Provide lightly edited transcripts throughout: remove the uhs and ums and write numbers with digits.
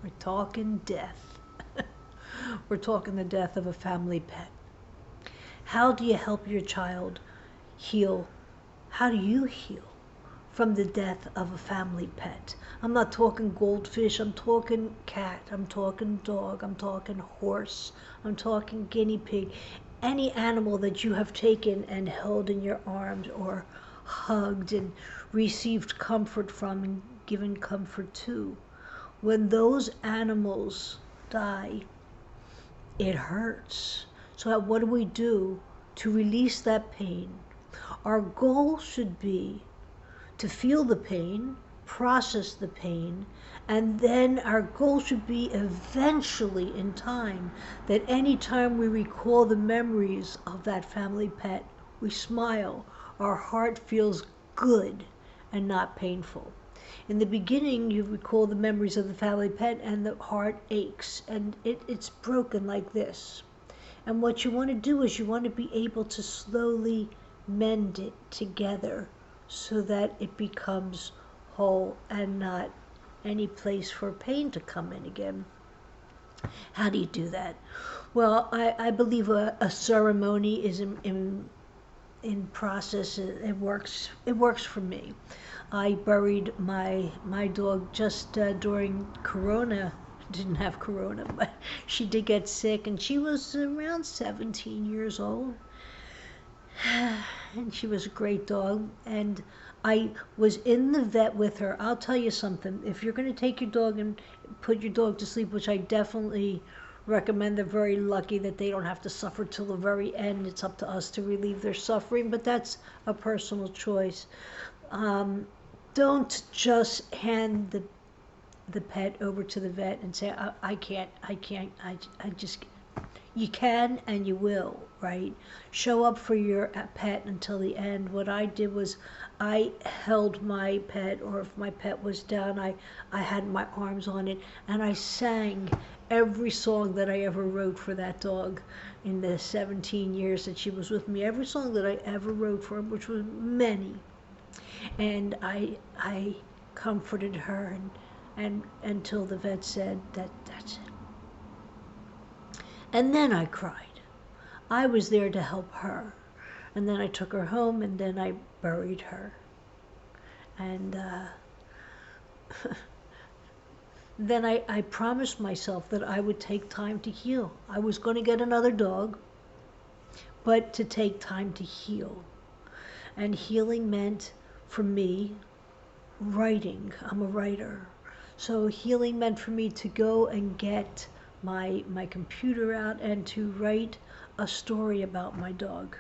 We're talking death. We're talking the death of a family pet. How do you help your child heal? How do you heal from the death of a family pet? I'm not talking goldfish, I'm talking cat, I'm talking dog, I'm talking horse, I'm talking guinea pig. Any animal that you have taken and held in your arms or hugged and received comfort from and given comfort to. When those animals die, it hurts. So what do we do to release that pain? Our goal should be to feel the pain, process the pain, and then our goal should be eventually in time that any time we recall the memories of that family pet, we smile. Our heart feels good and not painful. In the beginning, you recall the memories of the family pet and the heart aches and it's broken like this. And what you want to do is you want to be able to slowly mend it together so that it becomes whole and not any place for pain to come in again. How do you do that? Well, I believe a ceremony is in process. It works. It works for me. I buried my dog just during Corona. Didn't have Corona, but she did get sick, and she was around 17 years old. And she was a great dog, and I was in the vet with her. I'll tell you something, if you're going to take your dog and put your dog to sleep, which I definitely recommend, they're very lucky that they don't have to suffer till the very end. It's up to us to relieve their suffering, but that's a personal choice. Don't just hand the pet over to the vet and say, I can't, I just, you can and you will, right? Show up for your pet until the end. What I did was I held my pet, or if my pet was down, I had my arms on it, and I sang every song that I ever wrote for that dog in the 17 years that she was with me. Every song that I ever wrote for him, which was many. And I comforted her and until the vet said that's it. And then I cried. I was there to help her. And then I took her home, and then I buried her. And then I promised myself that I would take time to heal. I was going to get another dog, but to take time to heal. And healing meant, for me, writing. I'm a writer. So healing meant for me to go and get my computer out and to write a story about my dog,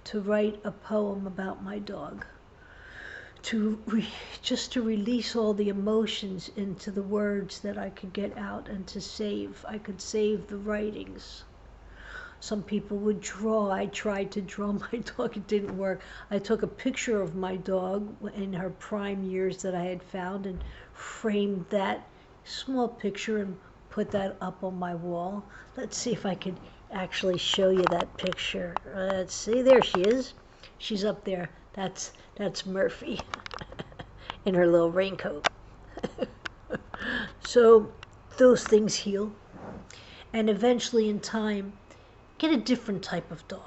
to write a poem about my dog, just to release all the emotions into the words that I could get out and to save. I could save the writings. Some people would draw. I tried to draw my dog. It didn't work. I took a picture of my dog in her prime years that I had found and framed that small picture and put that up on my wall. Let's see if I could actually show you that picture. Let's see. There she is. She's up there. That's Murphy in her little raincoat. So those things heal. And eventually in time, get a different type of dog.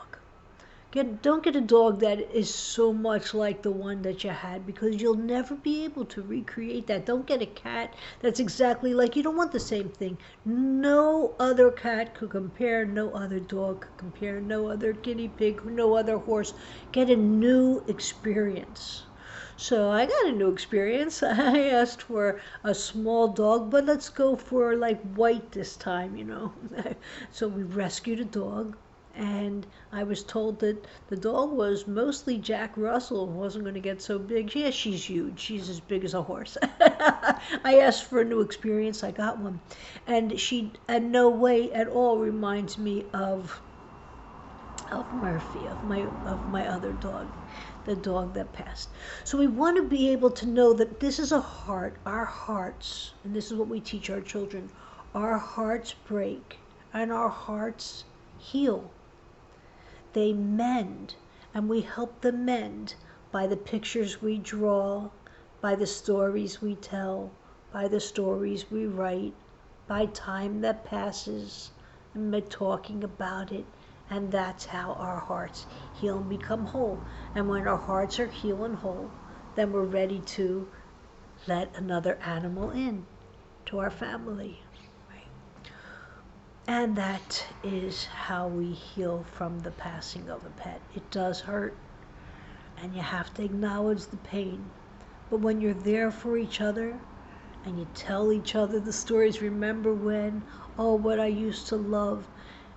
Don't get a dog that is so much like the one that you had, because you'll never be able to recreate that. Don't get a cat that's exactly like you. Don't want the same thing. No other cat could compare, no other dog could compare, no other guinea pig, no other horse. Get a new experience. So I got a new experience. I asked for a small dog, but let's go for like white this time, you know. So we rescued a dog, and I was told that the dog was mostly Jack Russell, wasn't going to get so big. Yeah, she's huge. She's as big as a horse. I asked for a new experience. I got one. And she in no way at all reminds me of Murphy, of my other dog, the dog that passed. So we want to be able to know that this is a heart, our hearts, and this is what we teach our children. Our hearts break and our hearts heal. They mend, and we help them mend by the pictures we draw, by the stories we tell, by the stories we write, by time that passes and by talking about it. And that's how our hearts heal and become whole. And when our hearts are healed and whole, then we're ready to let another animal in to our family. Right? And that is how we heal from the passing of a pet. It does hurt, and you have to acknowledge the pain. But when you're there for each other, and you tell each other the stories, remember when, oh, what I used to love,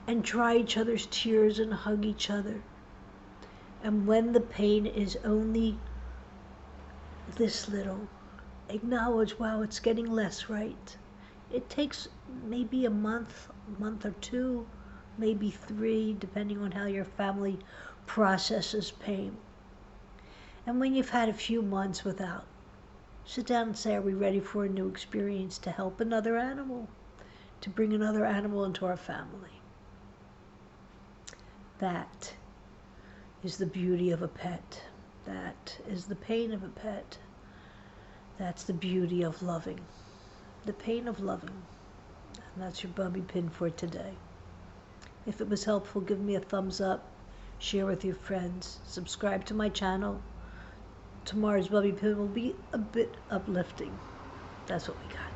and dry each other's tears and hug each other. And when the pain is only this little, acknowledge, wow, it's getting less, right? It takes maybe a month or two, maybe 3, depending on how your family processes pain. And when you've had a few months without, sit down and say, are we ready for a new experience to help another animal, to bring another animal into our family? That is the beauty of a pet. That is the pain of a pet. That's the beauty of loving. The pain of loving. And that's your Bubbie Pin for today. If it was helpful, give me a thumbs up, share with your friends, subscribe to my channel. Tomorrow's Bubbie Pin will be a bit uplifting. That's what we got.